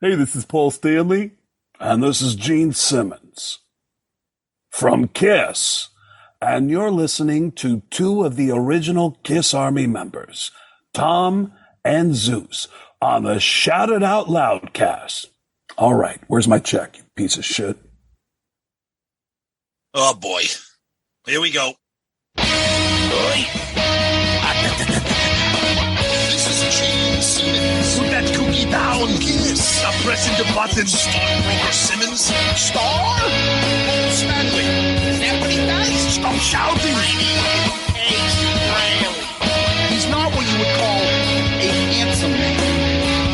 Hey, this is Paul Stanley, and this is Gene Simmons from KISS, and you're listening to two of the original KISS Army members, Tom and Zeus, on the Shout It Out Loudcast. All right, where's my check, you piece of shit? Oh, boy. Here we go. This is Gene Simmons. Put that cookie down. KISS. Stop pressing the buttons. Stockbroker Simmons. Star? Paul Stanley. Is that what he does? Stop shouting. He's not what you would call a handsome man.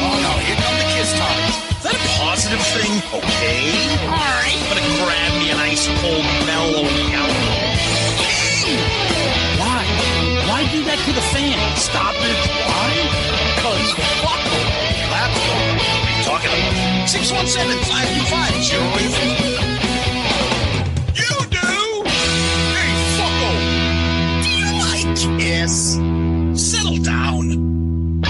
Oh, no. Here come the KISS times. Is that a positive thing? Okay. All right. I'm gonna grab me an ice cold mellow alcohol. Why do that to the fan? Stop it. Why? Because fuck them. That's what I'm talking about. 617-525-0850. You do? Hey, fucko. Do you like KISS? Settle down.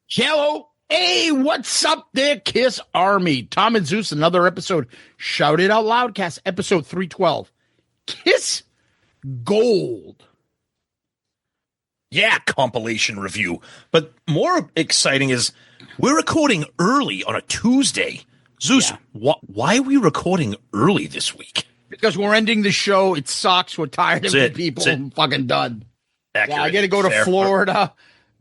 Hello. Hey, what's up there, KISS Army? Tom and Zeus, another episode. Shout It Out Loudcast, episode 312. KISS Gold. Yeah, compilation review. But more exciting is we're recording early on a Tuesday. Zeus, why are we recording early this week? Because we're ending the show. It sucks. We're tired of it, people. I'm fucking done. Accurate. Yeah, I got to go to Florida,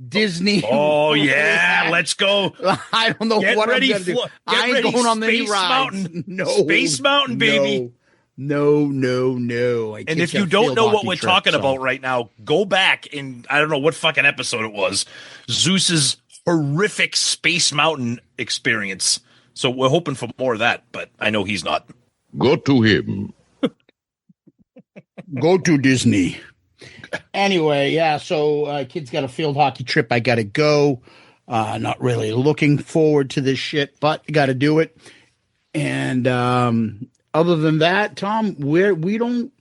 Disney. Oh, yeah. Let's go. I don't know what I'm going to do. I ain't going on any rides. Mountain. No. Space Mountain, baby. No. And if you don't know what we're talking about right now, go back in, I don't know what fucking episode it was, Zeus's horrific Space Mountain experience. So we're hoping for more of that, but I know he's not. Go to him. Go to Disney. Anyway, yeah, so kid's got a field hockey trip. I got to go. Not really looking forward to this shit, but got to do it. And other than that, Tom, we don't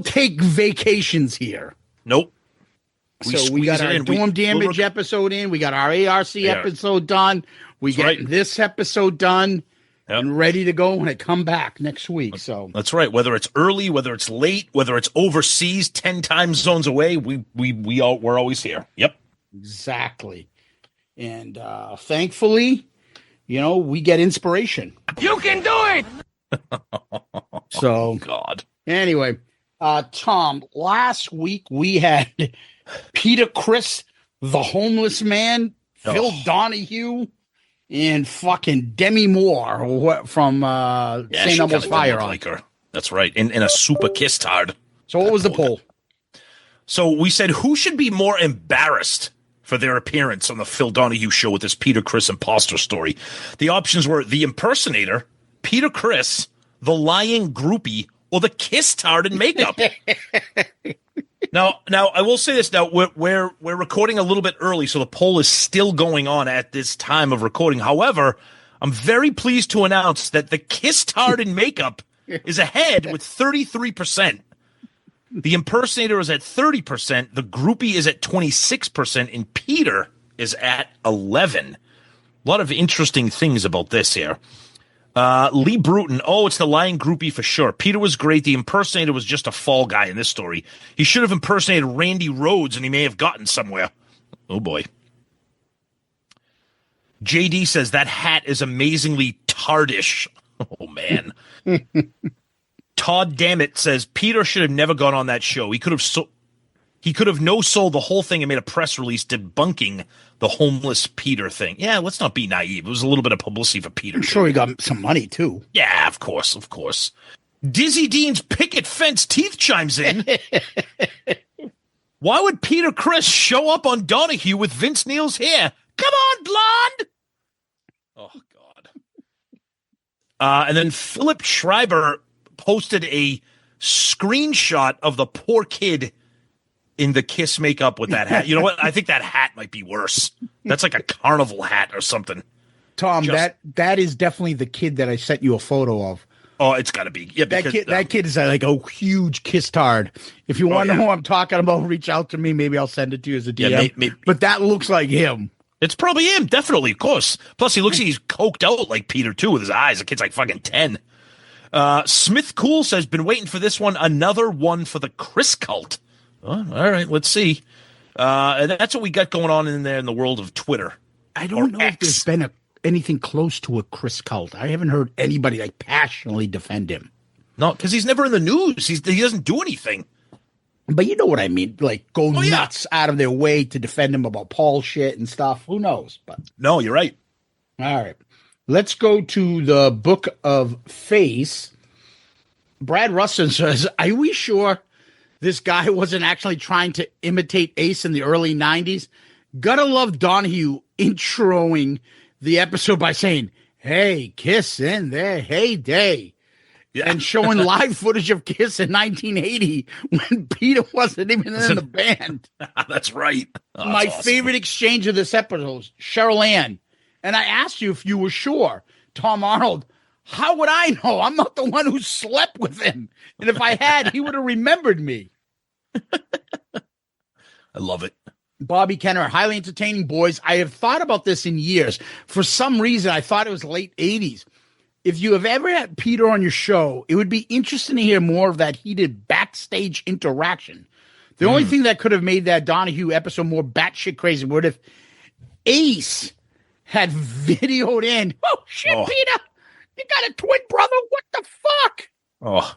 take vacations here. Nope. So we got our Dorm Damage episode in. We got our ARC episode done. We get this episode done. Yep. And ready to go when I come back next week. So that's right. Whether it's early, whether it's late, whether it's overseas, 10 time zones away, we're always here. Yep. Exactly. And thankfully, we get inspiration. You can do it. So God. Anyway, Tom, last week we had Peter Criss, the homeless man, Phil Donahue, and fucking Demi Moore from St. Elmo's Fire. Like her. That's right. In a super kiss tard. So what was the poll? So we said, who should be more embarrassed for their appearance on the Phil Donahue show with this Peter Criss imposter story? The options were the impersonator, Peter Criss, the lying groupie, or the kiss tard in makeup. Now I will say this. Now we're recording a little bit early, so the poll is still going on at this time of recording. However, I'm very pleased to announce that the kiss tard in makeup is ahead with 33%. The impersonator is at 30%. The groupie is at 26%, and Peter is at 11%. A lot of interesting things about this here. Lee Bruton, it's the lying groupie for sure. Peter was great. The impersonator was just a fall guy in this story. He should have impersonated Randy Rhoads, and he may have gotten somewhere. Oh, boy. JD says that hat is amazingly tardish. Oh, man. Todd Dammit says Peter should have never gone on that show. He could have no-sold the whole thing and made a press release debunking the homeless Peter thing. Yeah, let's not be naive. It was a little bit of publicity for Peter. I'm sure he got some money, too. Yeah, of course. Dizzy Dean's picket fence teeth chimes in. Why would Peter Criss show up on Donahue with Vince Neil's hair? Come on, blonde! Oh, God. And then Philip Schreiber posted a screenshot of the poor kid in the Kiss makeup with that hat. You know what? I think that hat might be worse. That's like a carnival hat or something. Tom, that is definitely the kid that I sent you a photo of. Oh, it's got to be. Yeah, because, that kid is like a huge Kiss tard. If you want to know who I'm talking about, reach out to me. Maybe I'll send it to you as a DM. Maybe. But that looks like him. It's probably him, definitely, of course. Plus, he looks like he's coked out like Peter, too, with his eyes. The kid's like fucking 10. Smith Cool says, been waiting for this one. Another one for the Chris cult. Oh, all right, let's see. And that's what we got going on in there in the world of Twitter. I don't know if there's been anything close to a Chris cult. I haven't heard anybody like passionately defend him. No, because he's never in the news. He doesn't do anything. But you know what I mean? Like, go nuts out of their way to defend him about Paul shit and stuff. Who knows? But no, you're right. All right. Let's go to the Book of Face. Brad Rustin says, are we sure this guy wasn't actually trying to imitate Ace in the early 90s? Gotta love Donahue introing the episode by saying, hey, Kiss in their heyday. Yeah. And showing live footage of Kiss in 1980 when Peter wasn't even in the band. That's right. Oh, My awesome. favorite exchange of this episode, Cheryl Ann. And I asked you if you were sure. Tom Arnold, how would I know? I'm not the one who slept with him. And if I had, he would have remembered me. I love it. Bobby Kenner, highly entertaining boys. I have thought about this in years. For some reason, I thought it was late 80s. If you have ever had Peter on your show, it would be interesting to hear more of that heated backstage interaction. The only thing that could have made that Donahue episode more batshit crazy would if Ace had videoed in, oh, shit, Peter, you got a twin brother? What the fuck? Oh,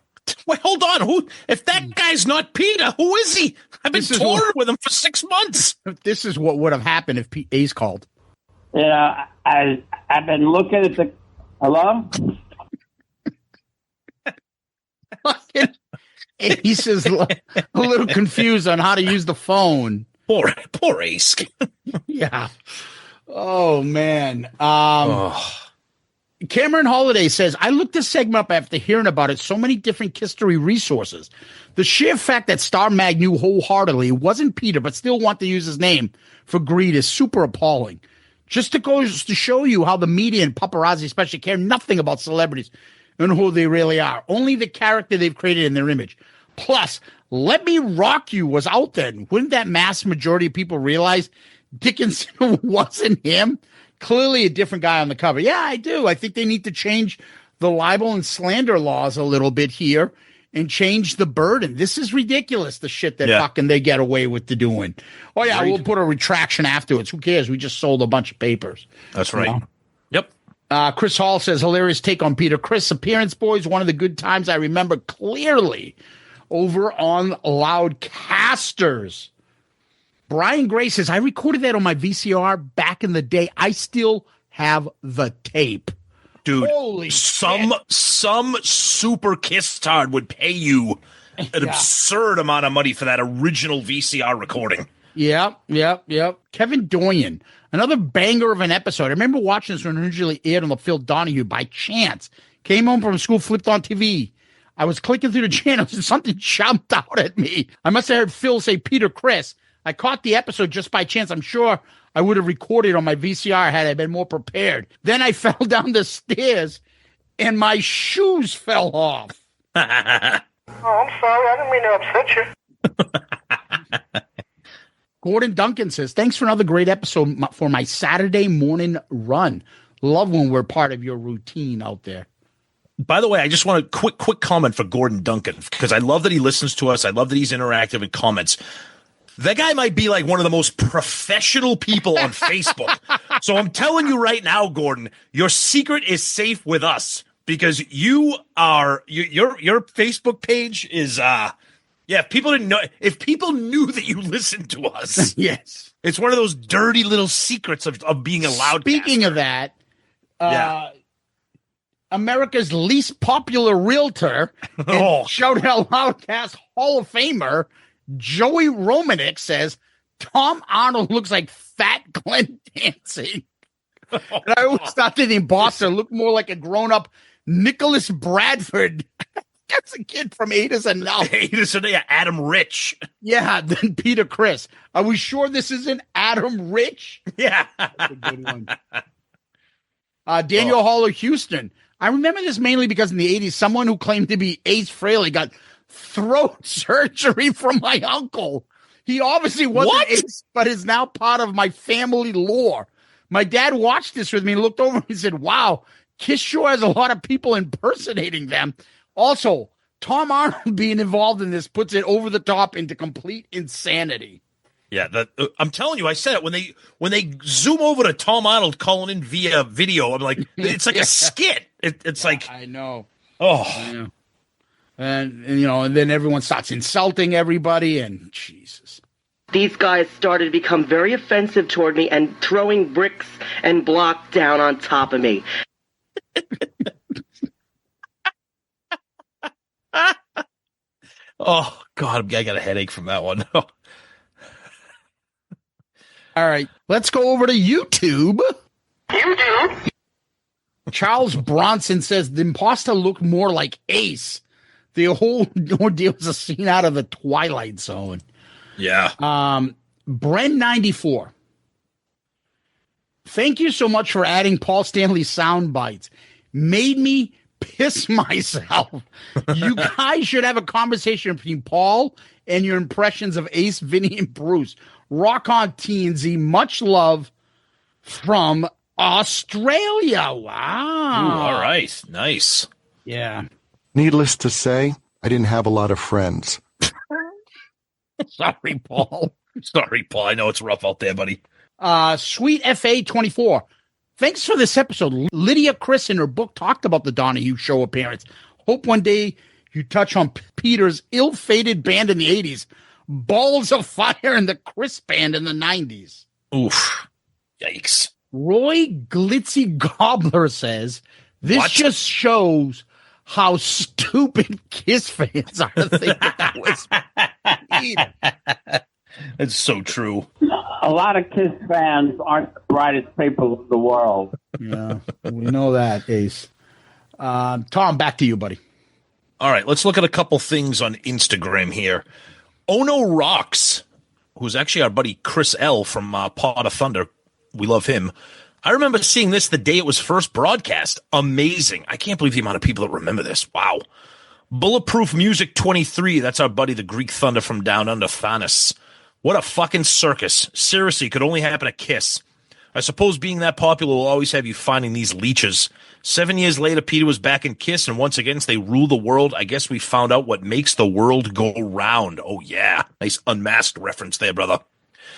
wait, hold on. Who? If that guy's not Peter, who is he? I've been touring with him for 6 months. This is what would have happened if Ace called. You know, I've been looking at the... Hello? Ace is a little confused on how to use the phone. Poor Ace. Yeah. Oh, man. Cameron Holiday says, I looked this segment up after hearing about it. So many different history resources. The sheer fact that Star Mag knew wholeheartedly it wasn't Peter, but still want to use his name for greed is super appalling. Just to show you how the media and paparazzi especially care nothing about celebrities and who they really are. Only the character they've created in their image. Plus, Let Me Rock You was out then. Wouldn't that mass majority of people realize Dickinson wasn't him? Clearly a different guy on the cover. Yeah, I do. I think they need to change the libel and slander laws a little bit here and change the burden. This is ridiculous, the shit that fucking they get away with doing. Oh, yeah, we'll put a retraction afterwards. Who cares? We just sold a bunch of papers. That's right. You know? Yep. Chris Hall says, hilarious take on Peter Criss appearance, boys. One of the good times I remember clearly over on Loudcasters. Brian Gray says, I recorded that on my VCR back in the day. I still have the tape. Dude, holy some super Kiss tard would pay you an absurd amount of money for that original VCR recording. Yep. Kevin Doyen, another banger of an episode. I remember watching this when it originally aired on the Phil Donahue by chance. Came home from school, flipped on TV. I was clicking through the channels and something jumped out at me. I must have heard Phil say Peter Criss. I caught the episode just by chance. I'm sure I would have recorded on my VCR had I been more prepared. Then I fell down the stairs and my shoes fell off. Oh, I'm sorry. I didn't mean to upset you. Gordon Duncan says, thanks for another great episode for my Saturday morning run. Love when we're part of your routine out there. By the way, I just want a quick comment for Gordon Duncan, because I love that he listens to us. I love that he's interactive and comments. That guy might be like one of the most professional people on Facebook. So I'm telling you right now, Gordon, your secret is safe with us, because your Facebook page is if people didn't know, if people knew that you listened to us, yes, it's one of those dirty little secrets of being a Loudcaster. Speaking of that, America's least popular realtor, shout out Loudcast Hall of Famer, Joey Romanek says, Tom Arnold looks like fat Glenn Danzig. And I always thought that in Boston looked more like a grown-up Nicholas Bradford. That's a kid from Ada and Adam Rich. Yeah, then Peter Criss. Are we sure this isn't Adam Rich? Yeah. That's a good one. Daniel Haller Houston. I remember this mainly because in the 80s, someone who claimed to be Ace Frehley got throat surgery from my uncle. He obviously wasn't Ace, but is now part of my family lore. My dad watched this with me and looked over and he said, wow, Kiss sure has a lot of people impersonating them. Also, Tom Arnold being involved in this puts it over the top into complete insanity. Yeah, I'm telling you, I said it when they zoom over to Tom Arnold calling in via video. I'm like, it's like a skit. It's like I know. Oh, Yeah. And then everyone starts insulting everybody, and Jesus. These guys started to become very offensive toward me and throwing bricks and blocks down on top of me. Oh God, I got a headache from that one. All right, let's go over to YouTube. YouTube? Charles Bronson says the imposter looked more like Ace. The whole ordeal was a scene out of the Twilight Zone. Yeah. Bren94. Thank you so much for adding Paul Stanley's sound bites. Made me piss myself. You guys should have a conversation between Paul and your impressions of Ace, Vinny, and Bruce. Rock on, TNZ. Much love from Australia. Wow. Ooh, all right. Nice. Yeah. Needless to say, I didn't have a lot of friends. Sorry, Paul. Sorry, Paul. I know it's rough out there, buddy. Sweet FA 24. Thanks for this episode. Lydia Chris in her book talked about the Donahue Show appearance. Hope one day you touch on Peter's ill-fated band in the 80s, Balls of Fire, and the Chris Band in the 90s. Oof. Yikes. Roy Glitzy Gobbler says, this just shows how stupid Kiss fans are to think that was Peter. It's so true. A lot of Kiss fans aren't the brightest people in the world. Yeah, we know that, Ace. Tom, back to you, buddy. All right, let's look at a couple things on Instagram here. Ono Rocks, who's actually our buddy Chris L. from Pod of Thunder. We love him. I remember seeing this the day it was first broadcast. Amazing. I can't believe the amount of people that remember this. Wow. Bulletproof Music 23. That's our buddy, the Greek Thunder from Down Under, Thanos. What a fucking circus. Seriously, could only happen at Kiss. I suppose being that popular will always have you finding these leeches. 7 years later, Peter was back in Kiss, and once again, they rule the world. I guess we found out what makes the world go round. Oh, yeah. Nice unmasked reference there, brother.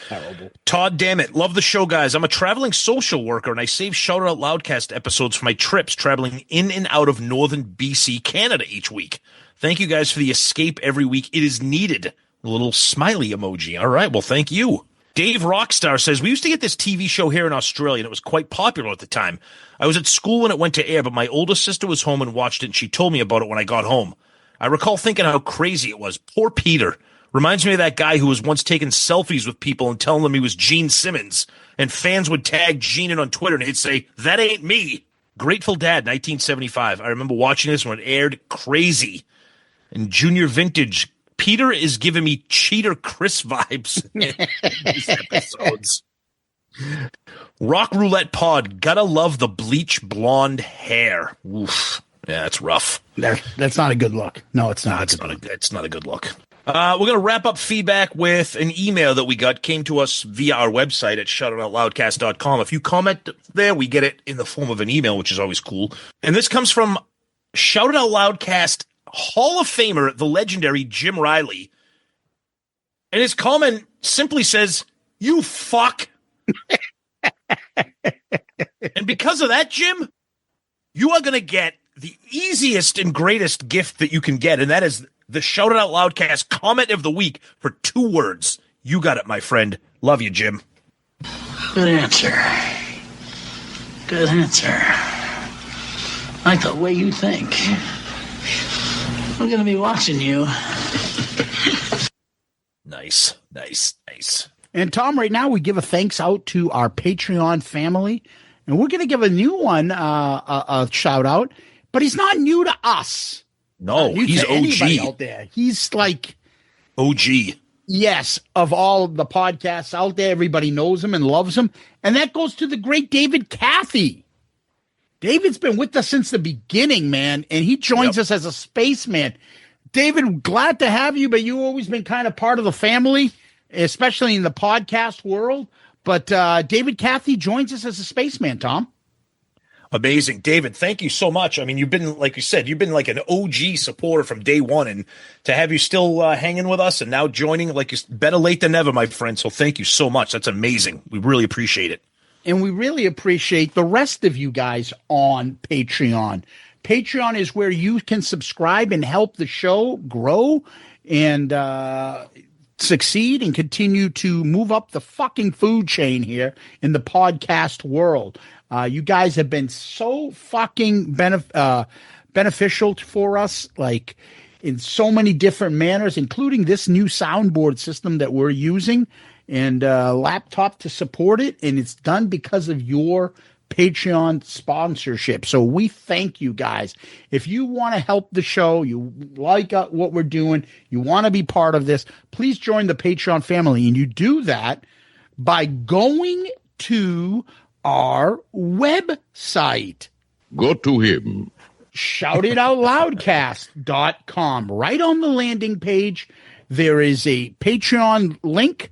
Terrible. Todd, damn it. Love the show, guys. I'm a traveling social worker, and I save Shout Out Loudcast episodes for my trips traveling in and out of northern BC, Canada each week. Thank you guys for the escape every week. It is needed. A little smiley emoji. All right, well, thank you. Dave Rockstar says, we used to get this TV show here in Australia, and it was quite popular at the time. I was at school when it went to air, but my older sister was home and watched it, and she told me about it when I got home. I recall thinking how crazy it was. Poor Peter. Reminds me of that guy who was once taking selfies with people and telling them he was Gene Simmons, and fans would tag Gene in on Twitter, and he'd say, that ain't me. Grateful Dad, 1975. I remember watching this when it aired. Crazy. And Junior Vintage, Peter is giving me Cheater Chris vibes in these episodes. Rock Roulette Pod, gotta love the bleach blonde hair. Oof. Yeah, that's rough. That's not a good look. No, it's not. It's not a good look. We're going to wrap up feedback with an email that we got. Came to us via our website at shoutoutoutloudcast.com. If you comment there, we get it in the form of an email, which is always cool. And this comes from Shout Out Loudcast Hall of Famer, the legendary Jim Riley. And his comment simply says, you fuck. And because of that, Jim, you are going to get the easiest and greatest gift that you can get, and that is the Shout It Out Loudcast comment of the week for 2 words. You got it, my friend. Love you, Jim. Good answer. Good answer. I like the way you think. I'm going to be watching you. Nice. And Tom, right now we give a thanks out to our Patreon family, and we're going to give a new one a shout out, but he's not new to us. No, he's OG out there. He's like OG. Yes, of all the podcasts out there, everybody knows him and loves him, and that goes to the great David Cathy. David's been with us since the beginning, man, and he joins us as a spaceman. David, glad to have you, but you've always been kind of part of the family, especially in the podcast world. But David Cathy joins us as a spaceman, Tom. Amazing. David, thank you so much. I mean, you've been, like you said, you've been like an OG supporter from day one, and to have you still hanging with us and now joining, like, it's better late than never, my friend. So thank you so much. That's amazing. We really appreciate it. And we really appreciate the rest of you guys on Patreon. Patreon is where you can subscribe and help the show grow and succeed and continue to move up the fucking food chain here in the podcast world. You guys have been so fucking beneficial for us, like in so many different manners, including this new soundboard system that we're using and laptop to support it. And it's done because of your Patreon sponsorship. So we thank you guys. If you want to help the show, you like what we're doing, you want to be part of this, please join the Patreon family. And you do that by going to our website. Go to him. Shoutitoutloudcast.com. Right on the landing page, there is a Patreon link.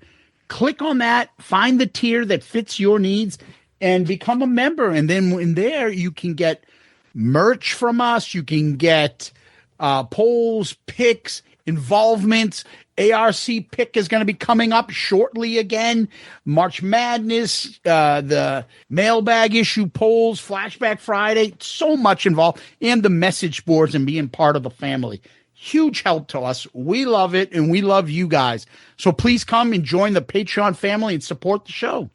Click on that, find the tier that fits your needs, and become a member. And then in there, you can get merch from us. You can get polls, picks, involvements. ARC pick is going to be coming up shortly again. March Madness, the mailbag issue, polls, Flashback Friday, so much involved, and the message boards and being part of the family. Huge help to us. We love it, and we love you guys. So please come and join the Patreon family and support the show.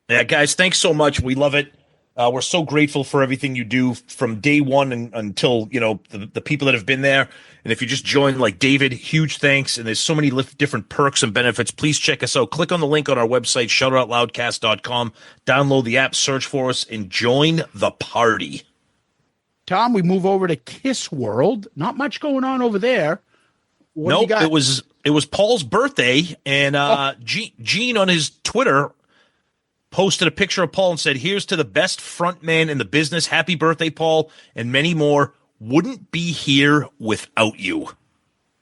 Yeah, guys, thanks so much. We love it. We're so grateful for everything you do from day one until, you know, the people that have been there. And if you just join like David, huge thanks. And there's so many different perks and benefits. Please check us out. Click on the link on our website, shoutitoutloudcast.com. Download the app, search for us, and join the party. Tom, we move over to Kiss World. Not much going on over there. Nope, it was Paul's birthday, and Gene on his Twitter posted a picture of Paul and said, "Here's to the best front man in the business. Happy birthday, Paul," and many more. Wouldn't be here without you.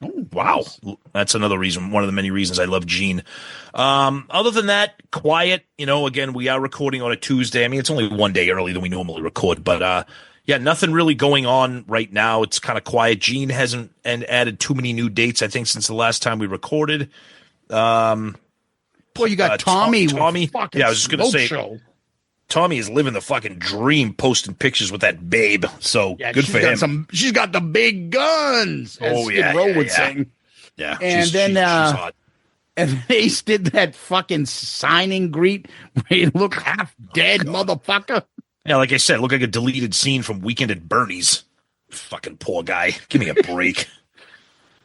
Oh, wow. Nice. That's another reason, one of the many reasons I love Gene. Other than that, quiet. You know, again, we are recording on a Tuesday. I mean, it's only one day early than we normally record, but yeah, nothing really going on right now. It's kind of quiet. Gene hasn't added too many new dates, I think, since the last time we recorded. Well, you got Tommy. Tommy. Yeah, I was just going to say, Tommy is living the fucking dream, posting pictures with that babe. So yeah, good for him. She's got the big guns. As Skid Row would sing. Yeah, and then she's hot. And Ace did that fucking signing greet where he looked half dead, motherfucker. Yeah, like I said, look like a deleted scene from Weekend at Bernie's. Fucking poor guy. Give me a break.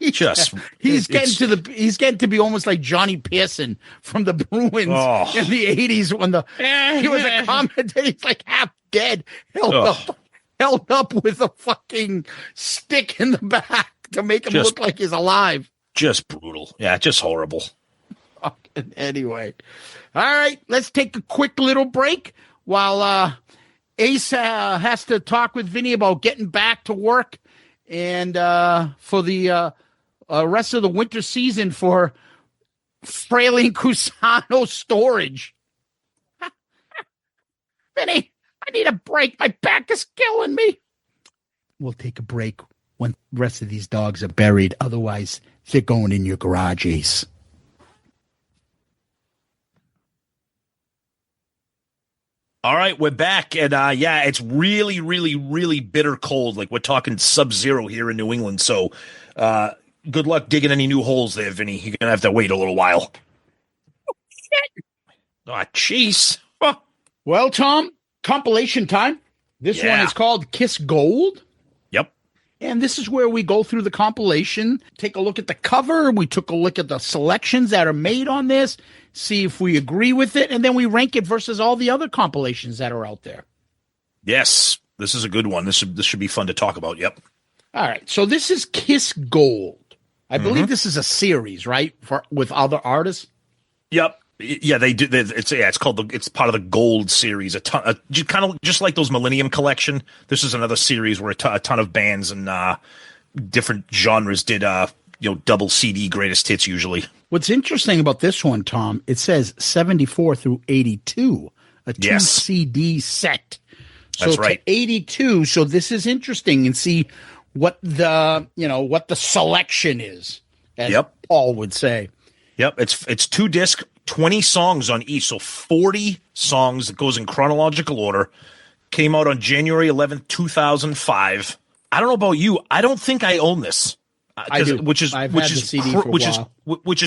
He's getting to be almost like Johnny Pearson from the Bruins in the 80s when he was a commentator. He's like half dead, held up with a fucking stick in the back to make him look like he's alive. Just brutal. Yeah, just horrible. Anyway. All right, let's take a quick little break while Ace has to talk with Vinny about getting back to work and for the rest of the winter season for Fraley and Cusano storage. Vinny, I need a break. My back is killing me. We'll take a break when the rest of these dogs are buried. Otherwise, they're going in your garage, Ace. All right, we're back, and yeah, it's really, really, really bitter cold. Like, we're talking sub-zero here in New England, so good luck digging any new holes there, Vinny. You're going to have to wait a little while. Oh, shit. Oh, jeez. Huh. Well, Tom, compilation time. This one is called Kiss Gold. Yep. And this is where we go through the compilation, take a look at the cover. We took a look at the selections that are made on this, see if we agree with it, and then we rank it versus all the other compilations that are out there. Yes, this is a good one. This should be fun to talk about. Yep. All right, so this is Kiss Gold. I believe this is a series, right, with other artists. Yep. Yeah, they do. It's called it's part of the Gold series. Kind of just like those Millennium Collection. This is another series where a ton of bands and different genres did double CD greatest hits usually. What's interesting about this one, Tom, it says 74 through 82, a 2 CD set. So That's right. to 82. So this is interesting, and see what the selection is, as Paul would say. Yep. It's 2 disc, 20 songs on each. So 40 songs that goes in chronological order. Came out on January 11th, 2005. I don't know about you. I don't think I own this. I do. Which is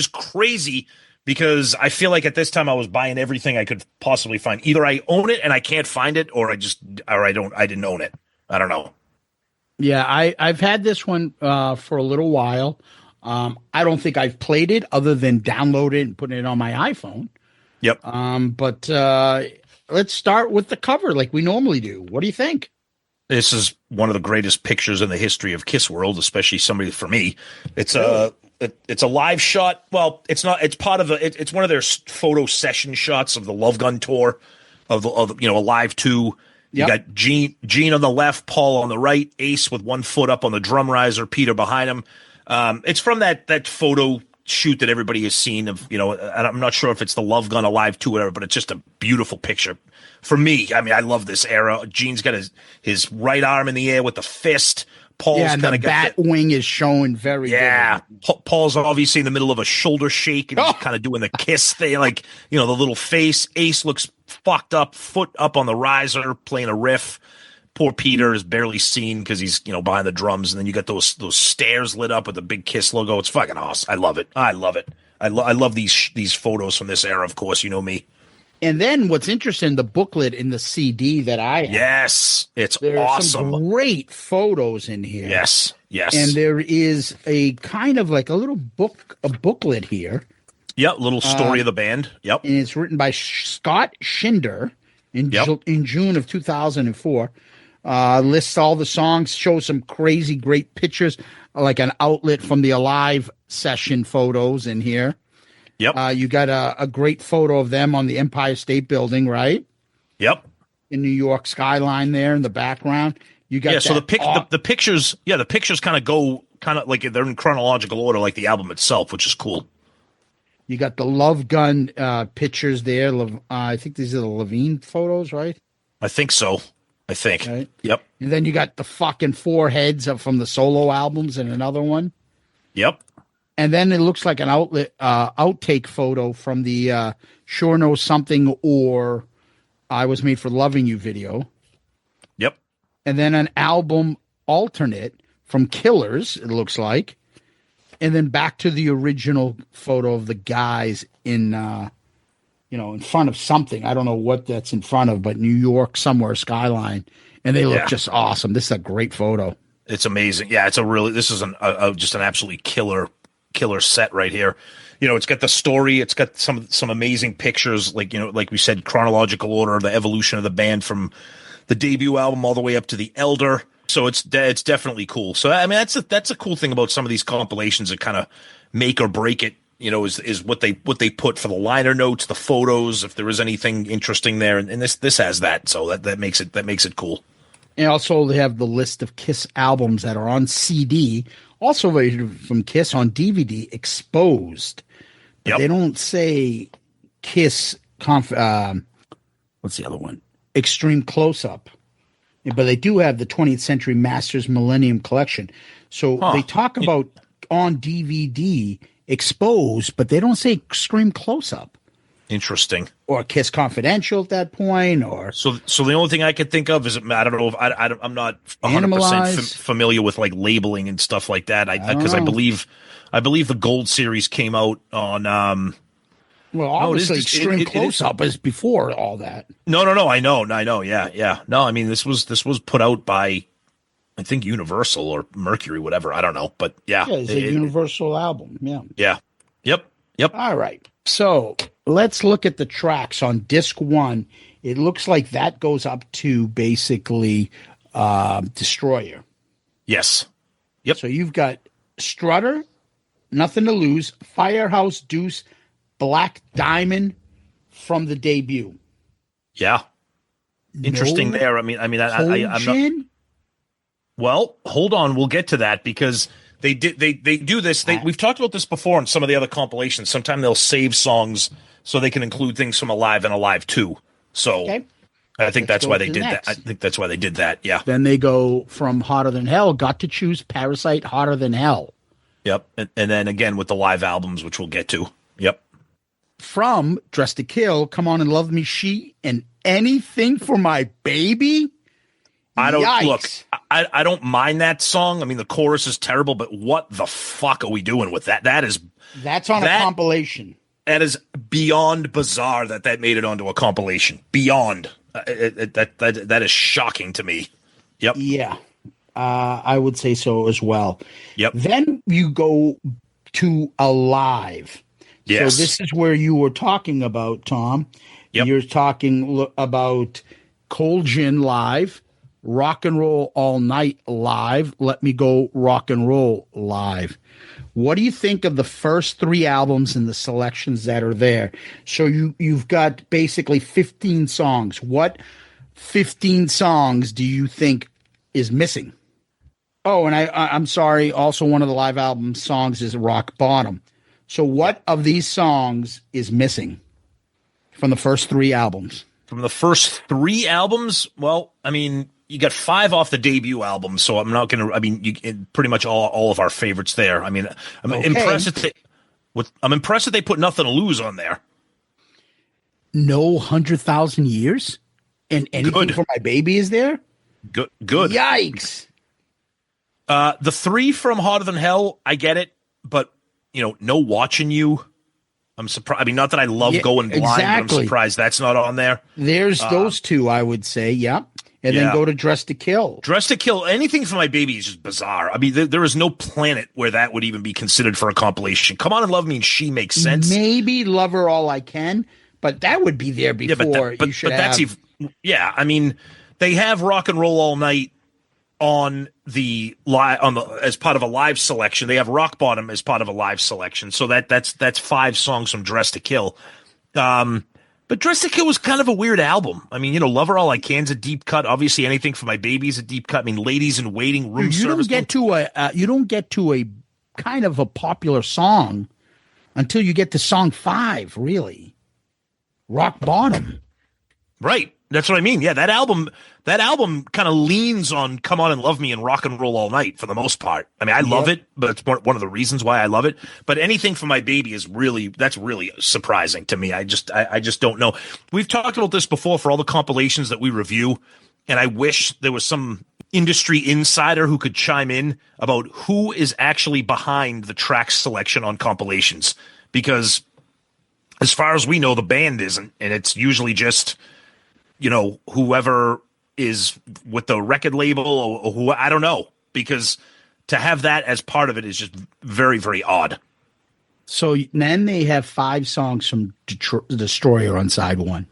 crazy, because I feel like at this time I was buying everything I could possibly find. Either I own it and I can't find it, or I didn't own it. I don't know. Yeah, I've had this one for a little while. I don't think I've played it other than download it and put it on my iPhone. Yep. But let's start with the cover like we normally do. What do you think? This is one of the greatest pictures in the history of Kiss World, especially somebody for me. It's a live shot. Well, it's not. It's part of it's one of their photo session shots of the Love Gun tour of Alive 2. You got Gene on the left, Paul on the right, Ace with one foot up on the drum riser, Peter behind him. It's from that photo shoot that everybody has seen of, I'm not sure if it's the Love Gun Alive 2 or whatever, but it's just a beautiful picture. For me, I mean, I love this era. Gene's got his right arm in the air with the fist. Paul's and the bat wing is showing very good. Paul's obviously in the middle of a shoulder shake and he's kind of doing the kiss thing, like, the little face. Ace looks fucked up, foot up on the riser, playing a riff. Poor Peter is barely seen because he's, behind the drums. And then you got those stairs lit up with the big Kiss logo. It's fucking awesome. I love it. I love these photos from this era, of course. You know me. And then what's interesting, the booklet in the CD that I have. Yes, it's there awesome. Are some great photos in here. Yes. And there is a kind of like a booklet here. Yep, little story of the band. Yep. And it's written by Scott Schinder in June of 2004. Lists all the songs, shows some crazy great pictures, like an outlet from the Alive session photos in here. Yep. You got a great photo of them on the Empire State Building, right? Yep. In New York skyline there in the background. You got so the pictures, the pictures kind of go like they're in chronological order, like the album itself, which is cool. You got the Love Gun pictures there. I think these are the Levine photos, right? I think so. Right? Yep. And then you got the fucking 4 heads from the solo albums and another one. Yep. And then it looks like an outtake photo from the Sure Knows Something or I Was Made for Loving You video. Yep. And then an album alternate from Killers, it looks like. And then back to the original photo of the guys in, in front of something. I don't know what that's in front of, but New York somewhere, skyline. And they look just awesome. This is a great photo. It's amazing. Yeah, this is just an absolutely killer set right here. It's got the story. It's got some amazing pictures, like we said, chronological order of the evolution of the band from the debut album all the way up to the Elder. So it's definitely cool. So I mean, that's a cool thing about some of these compilations that kind of make or break it. Is what they put for the liner notes, the photos, if there is anything interesting there, and this has that. So that makes it cool. And also they have the list of Kiss albums that are on CD, also rated from Kiss on DVD, Exposed. But they don't say Kiss. What's the other one? Extreme Close Up. But they do have the 20th Century Masters Millennium Collection. So they talk about on DVD Exposed, but they don't say Extreme Close Up. Interesting. Or Kiss Confidential at that point, or so the only thing I could think of is I don't know if I'm not 100% familiar with like labeling and stuff like that. Because I believe the Gold Series came out on. Well, obviously, Extreme Close Up is before all that. No. I know. Yeah. No, I mean this was put out by, I think, Universal or Mercury, whatever. I don't know, but yeah, it's a Universal album. Yeah. Yeah. Yep. All right. So let's look at the tracks on disc 1. It looks like that goes up to basically Destroyer. Yes. Yep. So you've got Strutter, Nothing to Lose, Firehouse Deuce, Black Diamond from the debut. Yeah. Interesting there. I mean, I'm not. Well, hold on. We'll get to that because They do this. We've talked about this before in some of the other compilations. Sometimes they'll save songs so they can include things from Alive and Alive 2. So Okay. I think that's why they did next. that. I think that's why they did that. Yeah. Then they go from Hotter Than Hell, got to choose Parasite, Hotter Than Hell. Yep. And then again with the live albums, which we'll get to. Yep. From Dress to Kill, Come On and Love Me, She, and Anything for My Baby. I don't Yikes. look. I don't mind that song. I mean, the chorus is terrible, but what the fuck are we doing with that? That's on a compilation. That is beyond bizarre that made it onto a compilation. Beyond that is shocking to me. Yep. Yeah, I would say so as well. Yep. Then you go to Alive. Yes. So this is where you were talking about, Tom. Yep. You're talking about Cold Gin Live, Rock and Roll All Night Live, Let Me Go Rock and Roll Live. What do you think of the first 3 albums and the selections that are there? So you've got basically 15 songs. What 15 songs do you think is missing? Oh, and I'm sorry. Also, one of the live album songs is Rock Bottom. So what of these songs is missing from the first 3 albums? From the first 3 albums? Well, I mean, you got 5 off the debut album, so I'm not going to. I mean, pretty much all of our favorites there. I mean, I'm impressed that they put Nothing to Lose on there. No 100,000 Years, and Anything for My Baby is there. Good. Yikes. The 3 from Hotter Than Hell, I get it, but No Watching You. I'm surprised. I mean, not that I love Going Blind, but I'm surprised that's not on there. There's those 2, I would say. Yeah. And then go to Dress to Kill. Dress to Kill. Anything for My Baby is just bizarre. I mean, there is no planet where that would even be considered for a compilation. Come On and Love Me and She makes sense. Maybe Love Her All I Can, but that would be there before you should have. I mean, they have Rock and Roll All Night on the as part of a live selection. They have Rock Bottom as part of a live selection. So that's 5 songs from Dress to Kill. But Dress to Kill was kind of a weird album. I mean, Love Her All I Can's a deep cut. Obviously, Anything for My Baby is a deep cut. I mean, Ladies in Waiting, Room Service. You don't get to a kind of a popular song until you get to song 5, really. Rock Bottom. Right. That's what I mean. Yeah, that album kind of leans on Come On and Love Me and Rock and Roll All Night for the most part. I mean, I love it, but it's one of the reasons why I love it. But Anything for My Baby that's really surprising to me. I just don't know. We've talked about this before for all the compilations that we review, and I wish there was some industry insider who could chime in about who is actually behind the track selection on compilations, because as far as we know, the band isn't, and it's usually just whoever is with the record label or who, I don't know, because to have that as part of it is just very, very odd. So then they have 5 songs from Destroyer on side 1.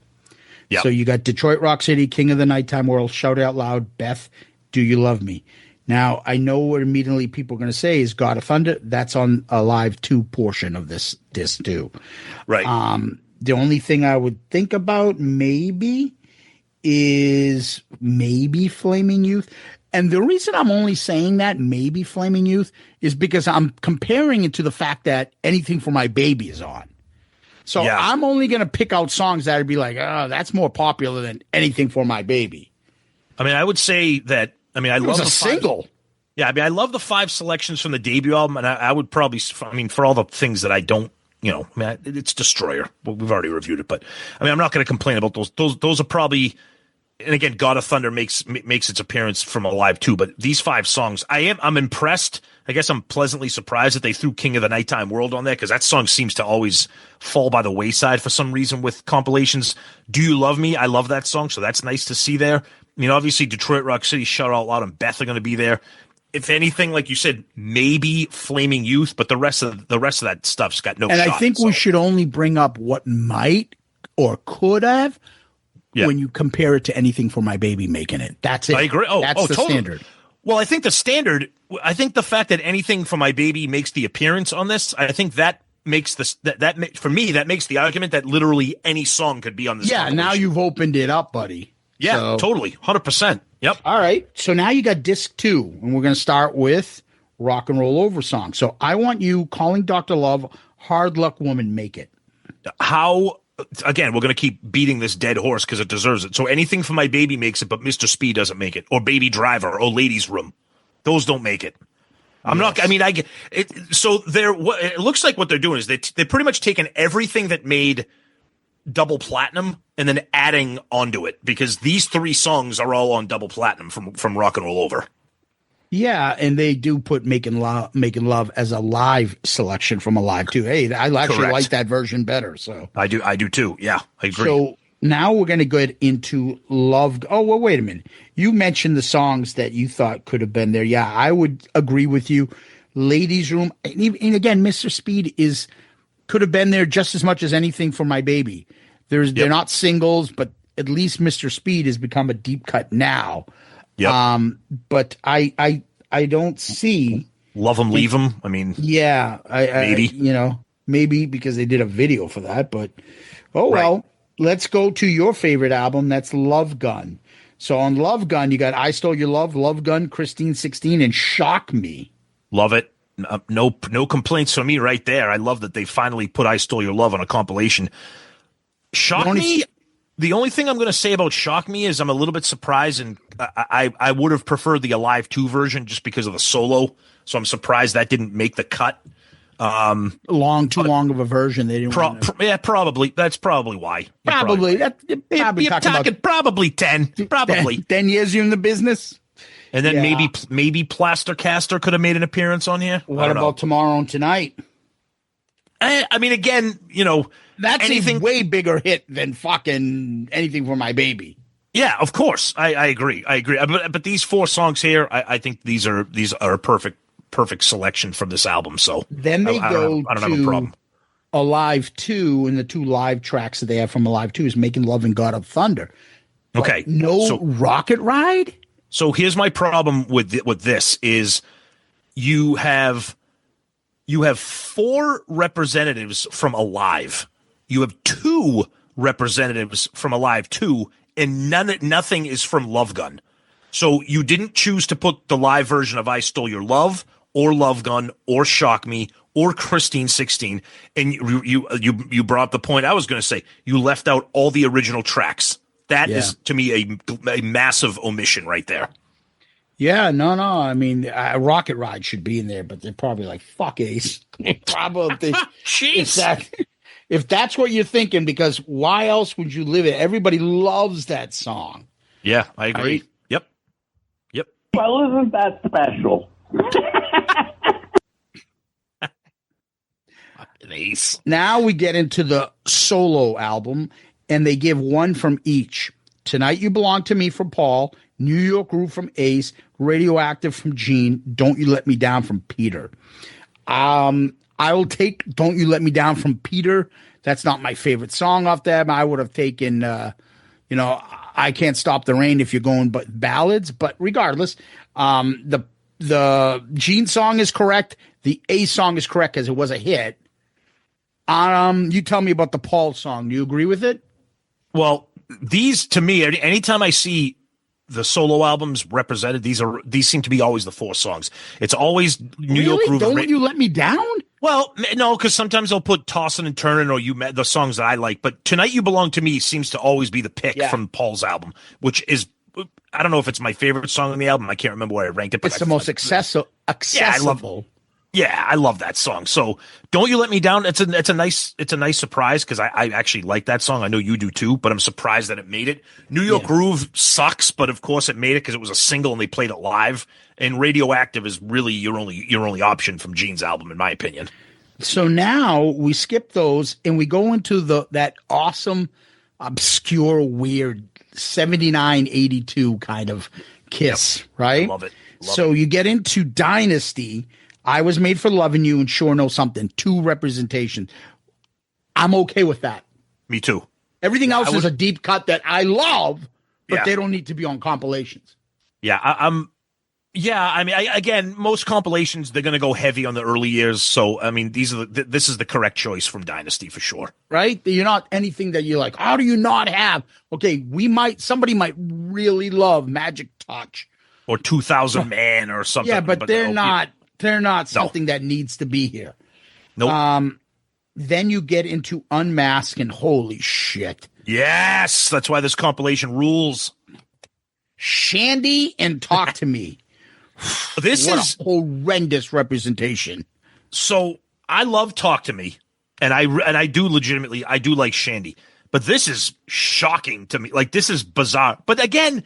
Yeah. So you got Detroit Rock City, King of the Nighttime World, Shout Out Loud, Beth, Do You Love Me? Now, I know what immediately people are going to say is God of Thunder. That's on a live 2 portion of this disc too. Right. The only thing I would think about is maybe Flaming Youth. And the reason I'm only saying that, maybe Flaming Youth, is because I'm comparing it to the fact that Anything for My Baby is on. So I'm only going to pick out songs that would be like, oh, that's more popular than Anything for My Baby. I mean, I would say that, I love the single. Yeah, I mean, I love the 5 selections from the debut album, and I would probably, for all the things that I don't, it's Destroyer. Well, we've already reviewed it, but I'm not going to complain about those. Those are probably. And again, God of Thunder makes its appearance from Alive too, but these 5 songs, I'm impressed. I guess I'm pleasantly surprised that they threw King of the Nighttime World on there, because that song seems to always fall by the wayside for some reason with compilations. Do You Love Me? I love that song, so that's nice to see there. I mean, obviously Detroit Rock City, Shout Out Loud, and Beth are going to be there. If anything, like you said, maybe Flaming Youth, but the rest of that stuff's got no shot. And I think we should only bring up what might or could have. Yeah. When you compare it to Anything for My Baby making it. That's it. I agree. That's the totally. standard. Well, I think the fact that Anything for My Baby makes the appearance on this, I think that makes this, for me, that makes the argument that literally any song could be on this. Yeah, now you've opened it up, buddy. Yeah, totally. 100%. Yep. All right. So now you got disc 2, and we're going to start with Rock and Roll Over song. So I want you calling Dr. Love, Hard Luck Woman, make it. How, again, we're going to keep beating this dead horse because it deserves it. So anything for My Baby makes it, but Mr. Speed doesn't make it, or Baby Driver, or Ladies Room. Those don't make it. I'm not, I mean, I get it. So it looks like what they're doing is they're pretty much taking everything that made double platinum and then adding onto it, because these 3 songs are all on double platinum from Rock and Roll Over. Yeah, and they do put Making Love as a live selection from Alive too. Hey, I actually like that version better. So I do too. Yeah, I agree. So now we're going to get into Love. Oh, well, wait a minute. You mentioned the songs that you thought could have been there. Yeah, I would agree with you. Ladies Room, and again, Mr. Speed could have been there just as much as anything for My Baby. They're not singles, but at least Mr. Speed has become a deep cut now. Yep. But I don't see Love 'Em, Leave 'Em. I mean, yeah, maybe maybe because they did a video for that. But well, let's go to your favorite album. That's Love Gun. So on Love Gun, you got I Stole Your Love, Love Gun, Christine 16, and Shock Me. Love it. No complaints from me right there. I love that they finally put I Stole Your Love on a compilation. Shock Me. The only thing I'm going to say about Shock Me is I'm a little bit surprised, and I would have preferred the Alive 2 version just because of the solo. So I'm surprised that didn't make the cut. Too long of a version. They didn't. Yeah, probably. That's probably why. Probably. You're talking probably 10. Probably 10 years you're in the business. And then maybe Plaster Caster could have made an appearance on here. What about Tomorrow and Tonight? I mean, again, that's a way bigger hit than fucking Anything for My Baby. Yeah, of course. I agree. But these 4 songs here, I think these are a perfect selection from this album. So then they I don't have a problem. Alive 2, and the 2 live tracks that they have from Alive 2 is Making Love and God of Thunder. Okay. No Rocket Ride? So here's my problem with this is you have 4 representatives from Alive. You have 2 representatives from Alive 2, and nothing is from Love Gun. So you didn't choose to put the live version of I Stole Your Love or Love Gun or Shock Me or Christine 16, and you brought up the point I was going to say. You left out all the original tracks. That is, to me, a massive omission right there. Yeah, no. I mean, Rocket Ride should be in there, but they're probably like, fuck Ace. Probably. If that's what you're thinking, because why else would you live it? Everybody loves that song. Yeah, I agree. Right? Yep. Well, isn't that special? Ace. Now we get into the solo album, and they give 1 from each. Tonight You Belong to Me from Paul, New York Groove from Ace, Radioactive from Gene, Don't You Let Me Down from Peter. I will take Don't You Let Me Down from Peter. That's not my favorite song off them. I would have taken, I Can't Stop the Rain if you're going but ballads. But regardless, the Gene song is correct. The Ace song is correct because it was a hit. You tell me about the Paul song. Do you agree with it? Well, these, to me, anytime I see the solo albums represented, these seem to be always the 4 songs. It's always New York Groove. Don't You Let Me Down? Well, no, because sometimes they'll put Tossin' and Turnin' or the songs that I like. But Tonight You Belong to Me seems to always be the pick from Paul's album, which is, I don't know if it's my favorite song on the album. I can't remember where I ranked it. But it's the most accessible. I love that song. So Don't You Let Me Down. It's a nice surprise because I actually like that song. I know you do too, but I'm surprised that it made it. New York Groove sucks, but of course it made it because it was a single and they played it live. And Radioactive is really your only option from Gene's album, in my opinion. So now we skip those and we go into that awesome, obscure, weird 79-82 kind of Kiss, right? I love it. So you get into Dynasty. I Was Made for Loving You and Sure Know Something. 2 representation. I'm okay with that. Me too. Everything else is a deep cut that I love, but they don't need to be on compilations. Yeah, I mean, again, most compilations, they're going to go heavy on the early years. So, I mean, this is the correct choice from Dynasty for sure. Right? You're not anything that you're like, how do you not have? Okay, somebody might really love Magic Touch. Or 2000 Man or something. Yeah, but they're not They're not something that needs to be here. Nope. Then you get into Unmask, and holy shit. Yes, that's why this compilation rules. Shandy and Talk to Me. This What is a horrendous representation. So I love Talk to Me, and I do legitimately, I do like Shandy, but this is shocking to me. Like, this is bizarre. But again,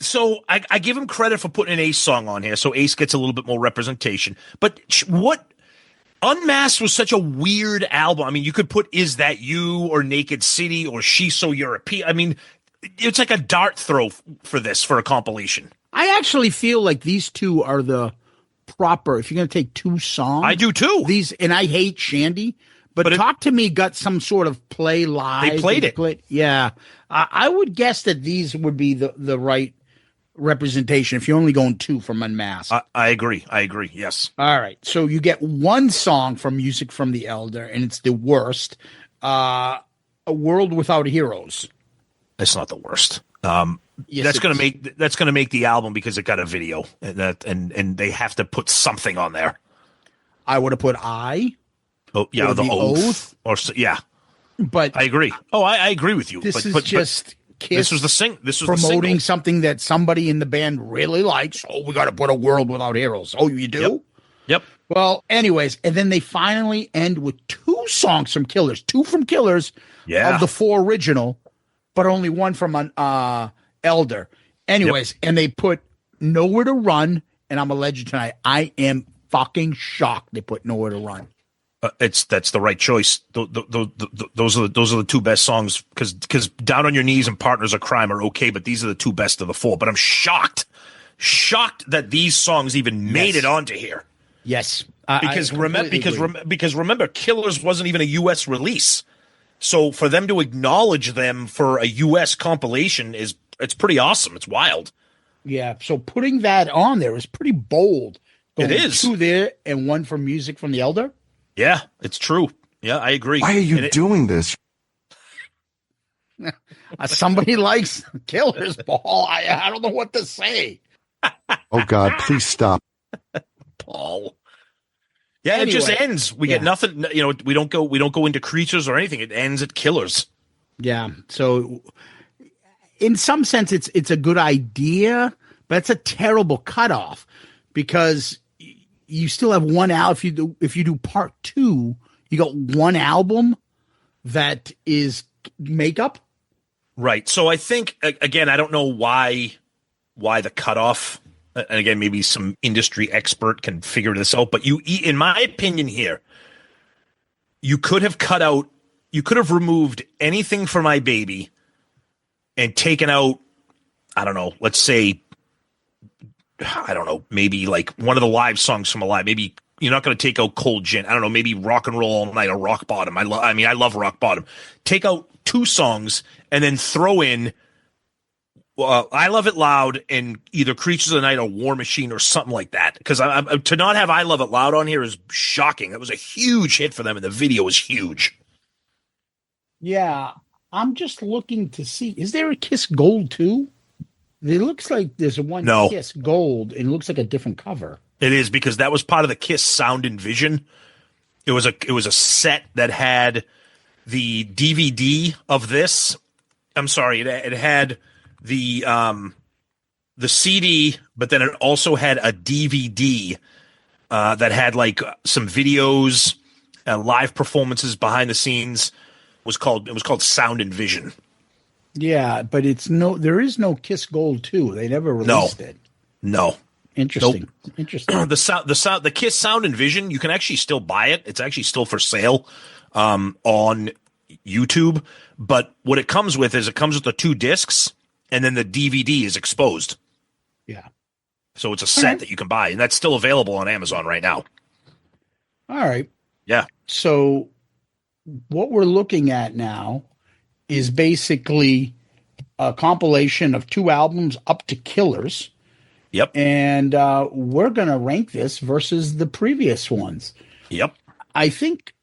so I give him credit for putting an Ace song on here, so Ace gets a little bit more representation. But what Unmasked was such a weird album. I mean, you could put Is That You or Naked City or She's So European. I mean, it's like a dart throw for a compilation. I actually feel like these two are the proper, if you're going to take two songs. I do too. And I hate Shandy, but Talk to Me got some sort of play live. They played it. Yeah. I would guess that these would be the right representation if you're only going two from Unmasked. I agree. Yes. All right. So you get one song from Music from the Elder, and it's the worst. A World Without Heroes. It's not the worst. Yes, that's gonna make the album because it got a video, and they have to put something on there. I would have put I. Oh yeah, the oath. Yeah. But I agree. Oh, I agree with you. This is but just Kiss. This was the promoting something that somebody in the band really likes. Oh, we got to put A World Without Heroes. Oh, you do? Yep. Well, anyways, and then they finally end with two songs from Killers, two from Killers of the four original, but only one from Elder. Anyways, and they put Nowhere to Run, and I'm a legend tonight. I am fucking shocked they put Nowhere to Run. That's the right choice. Those are the two best songs because Down on Your Knees and Partners of Crime are okay, but these are the two best of the four. But I'm shocked that these songs even made it onto here. Yes, because remember, Killers wasn't even a U.S. release, so for them to acknowledge them for a U.S. compilation it's pretty awesome. It's wild. Yeah, so putting that on there is pretty bold. It is. Two there and one for Music from the Elder. Yeah, it's true. Yeah, I agree. Why are you doing this? Somebody likes Killers, Paul. I don't know what to say. Oh God, please stop. Paul. Yeah, Anyway, it just ends. We get nothing. You know, we don't go into Creatures or anything. It ends at Killers. Yeah. So, in some sense, it's a good idea, but it's a terrible cutoff because you still have one album. If you do part two, you got one album that is makeup. Right. So I think again, I don't know why the cutoff. And again, maybe some industry expert can figure this out. But in my opinion, here, you could have removed anything for My Baby and taken out, I don't know, let's say, I don't know, maybe like one of the live songs from Alive. Maybe you're not going to take out Cold Gin. I don't know, maybe Rock and Roll All Night or Rock Bottom. I love Rock Bottom. Take out two songs and then throw in I Love It Loud and either Creatures of the Night or War Machine or something like that. Because to not have I Love It Loud on here is shocking. That was a huge hit for them, and the video was huge. Yeah, I'm just looking to see. Is there a Kiss Gold too? It looks like there's one Kiss Gold, and it looks like a different cover. It is because that was part of the Kiss Sound and Vision. It was a set that had the DVD of this. I'm sorry, it had the CD, but then it also had a DVD that had like some videos, live performances behind the scenes. It was called Sound and Vision. Yeah, but there is no Kiss Gold 2. They never released it. No. Interesting. Nope. Interesting. The Kiss Sound and Vision, you can actually still buy it. It's actually still for sale on YouTube. But what it comes with is the two discs, and then the DVD is exposed. Yeah. So it's a set that you can buy, and that's still available on Amazon right now. All right. Yeah. So what we're looking at now is basically a compilation of two albums up to Killers. Yep. And we're going to rank this versus the previous ones. Yep. I think,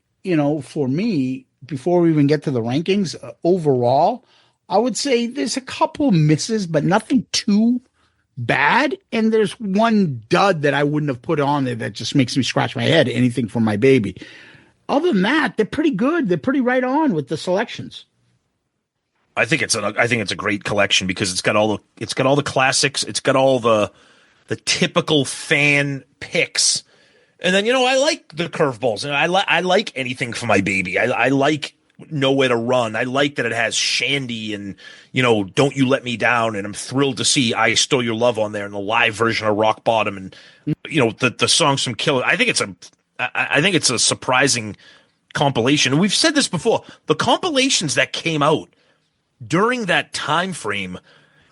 for me, before we even get to the rankings, overall, I would say there's a couple misses, but nothing too bad, and there's one dud that I wouldn't have put on there that just makes me scratch my head. Anything from My Baby. Other than that, they're pretty good. They're pretty right on with the selections. I think it's a great collection because it's got all the classics. It's got all the typical fan picks. And then, I like the curveballs, and I like anything for My Baby. I like Nowhere to Run. I like that it has Shandy and, Don't You Let Me Down. And I'm thrilled to see I Stole Your Love on there and the live version of Rock Bottom and, the songs from Killer. I think it's a surprising compilation. And we've said this before. The compilations that came out during that time frame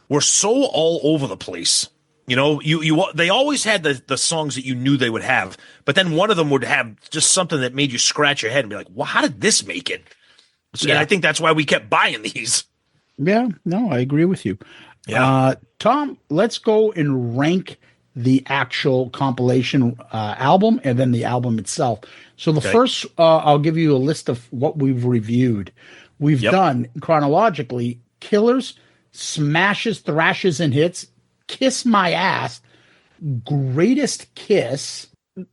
were so all over the place. They always had the songs that you knew they would have, but then one of them would have just something that made you scratch your head and be like, well, how did this make it? So, yeah. And I think that's why we kept buying these. Yeah, no, I agree with you. Yeah. Tom, let's go and rank the actual compilation album and then the album itself. So the first, I'll give you a list of what we've reviewed. We've done chronologically Killers, Smashes, Thrashes, and Hits, Kiss My Ass, Greatest Kiss,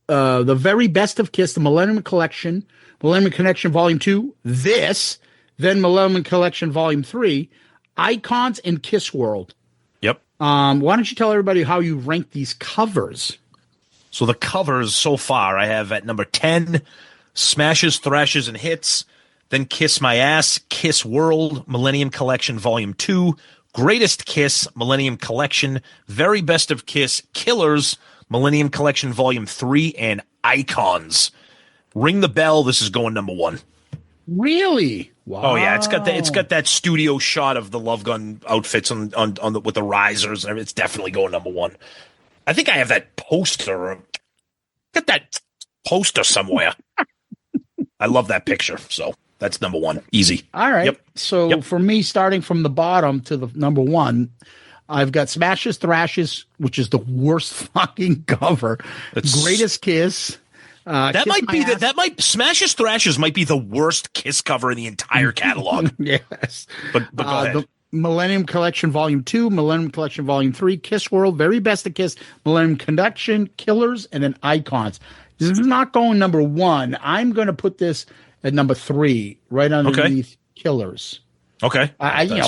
The Very Best of Kiss, the Millennium Collection Volume 2, this, then Millennium Collection Volume 3, Icons, and Kiss World. Yep. Why don't you tell everybody how you rank these covers? So the covers so far, I have at number 10, Smashes, Thrashes, and Hits, then Kiss My Ass, Kiss World, Millennium Collection Volume 2, Greatest Kiss, Millennium Collection, Very Best of Kiss, Killers, Millennium Collection Volume 3, and Icons. Ring the bell. This is going number 1. Really? Wow. Oh yeah, it's got that studio shot of the Love Gun outfits with the risers. It's definitely going number 1. I think I have that poster. Got that poster somewhere. I love that picture. So that's number 1. Easy. All right. Yep. So for me, starting from the bottom to the number 1, I've got Smashes, Thrashes, which is the worst fucking cover. Greatest Kiss. Smashes, Thrashes might be the worst Kiss cover in the entire catalog. Yes. But go ahead. The Millennium Collection Volume 2, Millennium Collection Volume 3, Kiss World, Very Best of Kiss, Millennium Connection, Killers, and then Icons. This is not going number 1. I'm going to put this at number 3, right underneath Killers. Okay.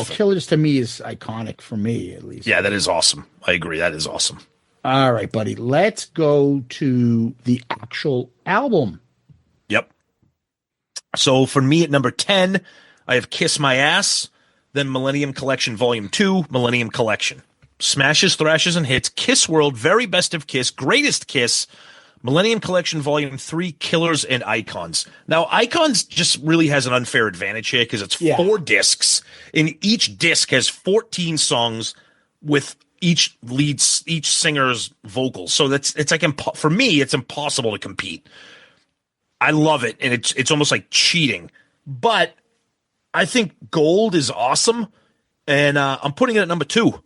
Killers to me is iconic for me, at least. Yeah, that is awesome. I agree. That is awesome. All right, buddy. Let's go to the actual album. Yep. So for me at number 10, I have Kiss My Ass, then Millennium Collection Volume 2, Millennium Collection. Smashes, Thrashes, and Hits, Kiss World, Very Best of Kiss, Greatest Kiss, Millennium Collection Volume 3, Killers, and Icons. Now, Icons just really has an unfair advantage here because it's 4 discs, and each disc has 14 songs with each singer's vocals. So it's like for me, it's impossible to compete. I love it, and it's almost like cheating. But I think Gold is awesome, and I'm putting it at number 2.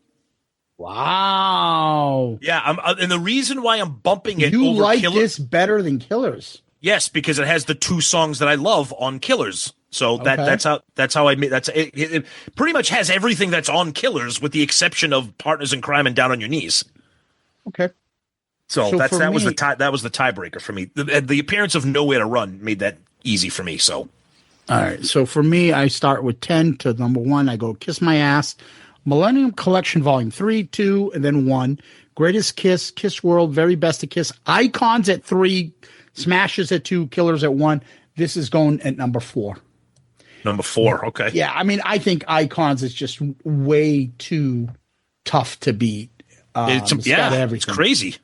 Wow. Yeah, and the reason why I'm bumping it you over like Killers, this better than Killers? Yes, because it has the 2 songs that I love on Killers. So that's how I made it pretty much has everything that's on Killers with the exception of Partners in Crime and Down on Your Knees. Okay. So that was the tiebreaker for me. The appearance of Nowhere to Run made that easy for me. So all right. So for me, I start with 10 to number 1. I go Kiss My Ass, Millennium Collection Volume 3, 2, and then 1. Greatest Kiss, Kiss World, Very Best of Kiss, Icons at 3, Smashes at 2, Killers at 1. This is going at number 4. Number 4, okay. Yeah, I mean, I think Icons is just way too tough to beat. It's crazy.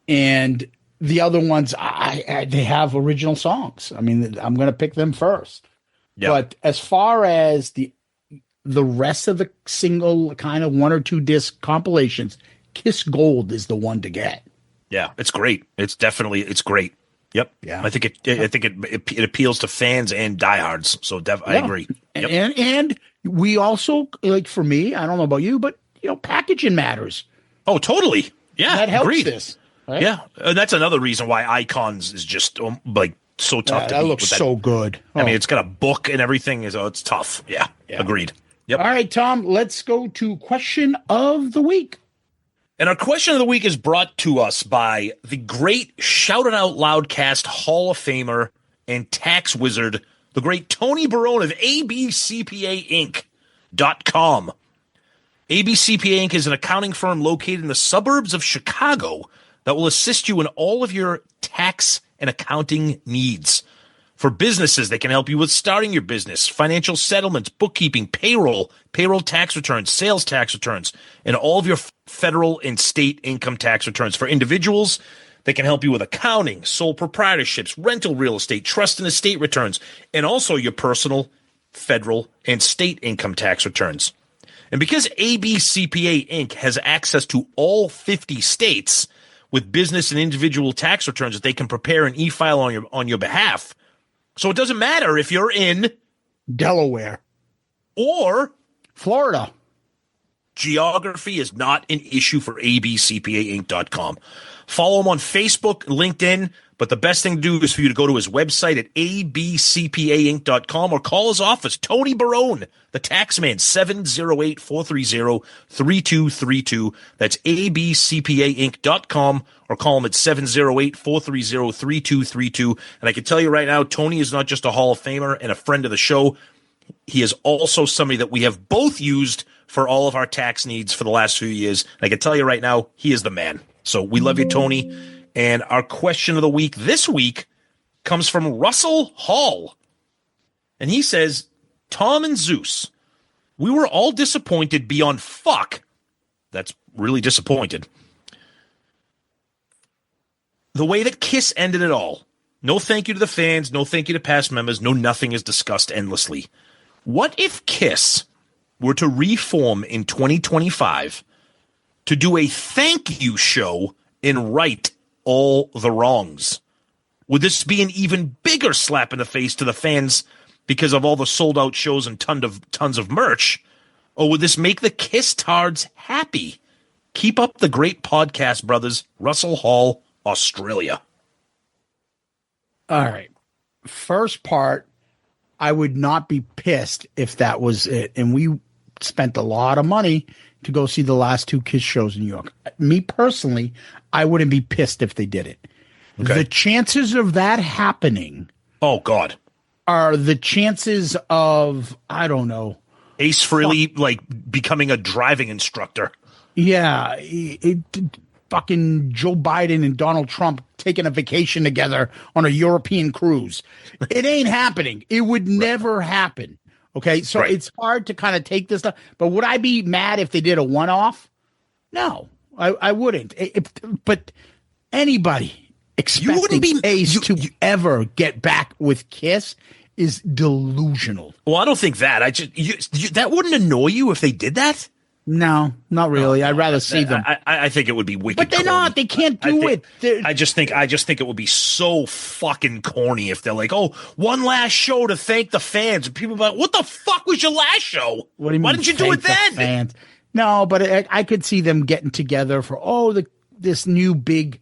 And the other ones, they have original songs. I mean, I'm going to pick them first. Yeah. But as far as the rest of the single kind of 1 or 2 disc compilations, Kiss Gold is the one to get. Yeah, it's great. It's great. Yep. Yeah. I think it appeals to fans and diehards. So I agree. Yep. And we also, like, for me, I don't know about you, but packaging matters. Oh, totally. Yeah. That helps this. Right? Yeah. That's another reason why Icons is just like so tough to beat. That looks so good. I mean, it's got a book and everything. It's tough. Yeah. Agreed. Yep. All right, Tom, let's go to question of the week. And our question of the week is brought to us by the great Shout It Out Loudcast Hall of Famer and tax wizard, the great Tony Barone of abcpainc.com. ABCPA Inc. is an accounting firm located in the suburbs of Chicago that will assist you in all of your tax and accounting needs. For businesses, they can help you with starting your business, financial settlements, bookkeeping, payroll tax returns, sales tax returns, and all of your federal and state income tax returns. For individuals, they can help you with accounting, sole proprietorships, rental real estate, trust and estate returns, and also your personal, federal, and state income tax returns. And because ABCPA Inc. has access to all 50 states with business and individual tax returns that they can prepare and e-file on your behalf, so it doesn't matter if you're in Delaware or Florida. Geography is not an issue for abcpainc.com. Follow him on Facebook, LinkedIn, but the best thing to do is for you to go to his website at abcpainc.com or call his office, Tony Barone, the taxman, 708-430-3232. That's abcpainc.com or call him at 708-430-3232. And I can tell you right now, Tony is not just a Hall of Famer and a friend of the show. He is also somebody that we have both used for all of our tax needs for the last few years. And I can tell you right now, he is the man. So we love you, Tony. And our question of the week this week comes from Russell Hall. And he says, Tom and Zeus, we were all disappointed beyond fuck. That's really disappointed. The way that KISS ended it all. No thank you to the fans. No thank you to past members. No nothing is discussed endlessly. What if KISS were to reform in 2025 to do a thank you show and right all the wrongs? Would this be an even bigger slap in the face to the fans because of all the sold out shows and tons of merch? Or would this make the KISS tards happy? Keep up the great podcast, brothers. Russell Hall, Australia. All right. First part, I would not be pissed if that was it. And we spent a lot of money to go see the last two KISS shows in New York. Me personally, I wouldn't be pissed if they did it. Okay. The chances of that happening, oh God, are the chances of, I don't know, Ace Frehley like becoming a driving instructor. Yeah, fucking Joe Biden and Donald Trump taking a vacation together on a European cruise. It ain't happening. It would never happen. Okay, so it's hard to kind of take this stuff. But would I be mad if they did a one-off? No, I wouldn't. But anybody expecting Ace to ever get back with KISS is delusional. Well, I don't think that. That wouldn't annoy you if they did that? No, not really. I'd rather see them. I think it would be wicked. But they're not. They can't do it. I just think it would be so fucking corny if they're like, "Oh, one last show to thank the fans." And people are like, "What the fuck was your last show? What do you mean? Why didn't you do it then?" Fans? No, but I could see them getting together for this new big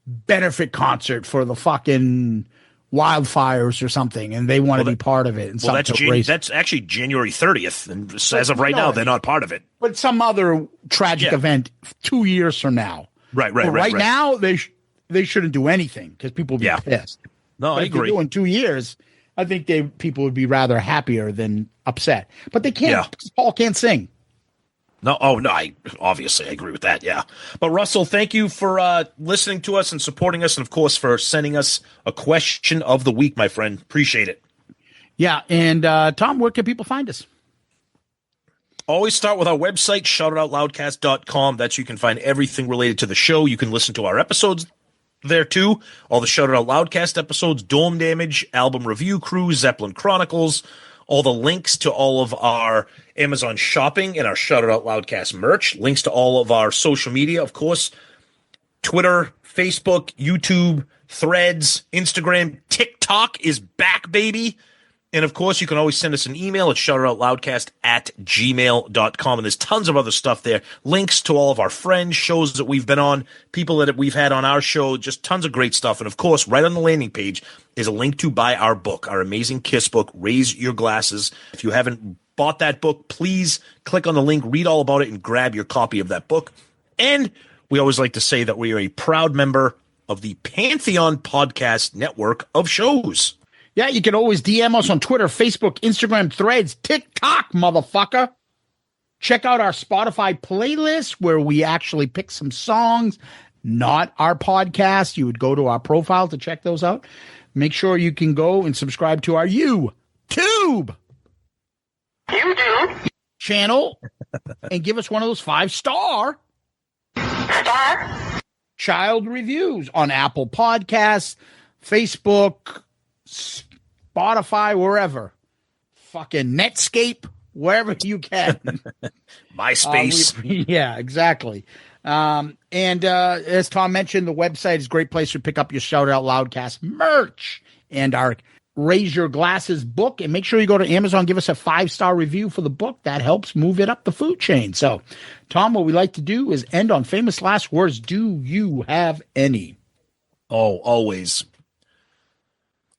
benefit concert for the fucking wildfires or something, and they want to be part of it. And that's actually January 30th, and as of right now, they're not part of it. But some other tragic event 2 years from now. Right. Now, they shouldn't do anything because people will be pissed. No, I agree. In 2 years, I think people would be rather happier than upset. But they can't. Yeah. Paul can't sing. No, I agree with that, yeah. But Russell, thank you for listening to us and supporting us, and of course for sending us a question of the week, my friend. Appreciate it. Yeah, and Tom, where can people find us? Always start with our website, shoutitoutloudcast.com. That's where you can find everything related to the show. You can listen to our episodes there too. All the Shout It Out Loudcast episodes, Dome Damage, Album Review Crew, Zeppelin Chronicles, all the links to all of our Amazon shopping and our Shout It Out Loudcast merch, links to all of our social media, of course, Twitter, Facebook, YouTube, Threads, Instagram, TikTok is back, baby. And, of course, you can always send us an email at shoutitoutloudcast@gmail.com. And there's tons of other stuff there. Links to all of our friends, shows that we've been on, people that we've had on our show, just tons of great stuff. And, of course, right on the landing page is a link to buy our book, our amazing KISS book, Raise Your Glasses. If you haven't bought that book, please click on the link, read all about it, and grab your copy of that book. And We always like to say that we are a proud member of the Pantheon Podcast Network of shows. Yeah, you can always DM us on Twitter, Facebook, Instagram, Threads, TikTok, motherfucker. Check out our Spotify playlist where we actually pick some songs, not our podcast. You would go to our profile to check those out. Make sure you can go and subscribe to our YouTube channel and give us one of those 5-star child reviews on Apple Podcasts, Facebook, Spotify, wherever. Fucking Netscape, wherever you can. MySpace. Yeah, exactly. And as Tom mentioned, the website is a great place to pick up your Shout Out Loudcast merch and our Raise Your Glasses book. And make sure you go to Amazon, give us a 5-star review for the book. That helps move it up the food chain. So, Tom, what we like to do is end on famous last words. Do you have any? Oh, always.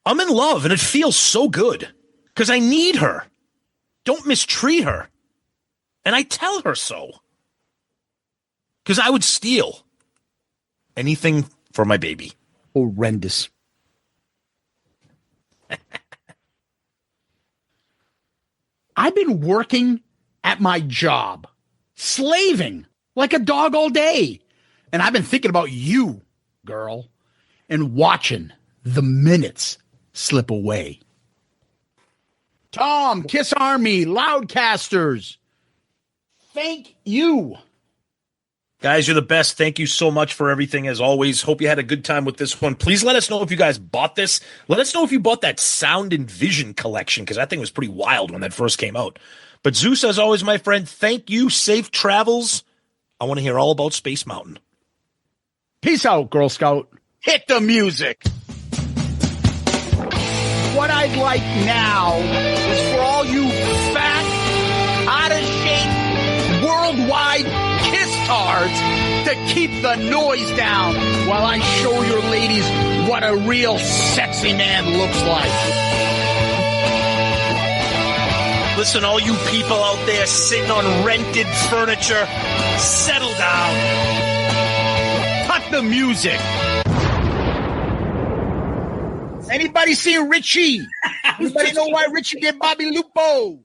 I'm in love, and it feels so good because I need her. Don't mistreat her. And I tell her so. Because I would steal anything for my baby. Horrendous. I've been working at my job, slaving like a dog all day. And I've been thinking about you, girl, and watching the minutes slip away. Tom, Kiss Army, Loudcasters, thank you. Guys, you're the best. Thank you so much for everything, as always. Hope you had a good time with this one. Please let us know if you guys bought this. Let us know if you bought that Sound and Vision collection, because that thing was pretty wild when that first came out. But Zeus, as always, my friend, thank you. Safe travels. I want to hear all about Space Mountain. Peace out, Girl Scout. Hit the music. What I'd like now is for all you fat, out-of-shape, worldwide kiss-tards to keep the noise down while I show your ladies what a real sexy man looks like. Listen, all you people out there sitting on rented furniture, settle down. Cut the music. Anybody seen Richie? Anybody know why Richie did Bobby Lupo?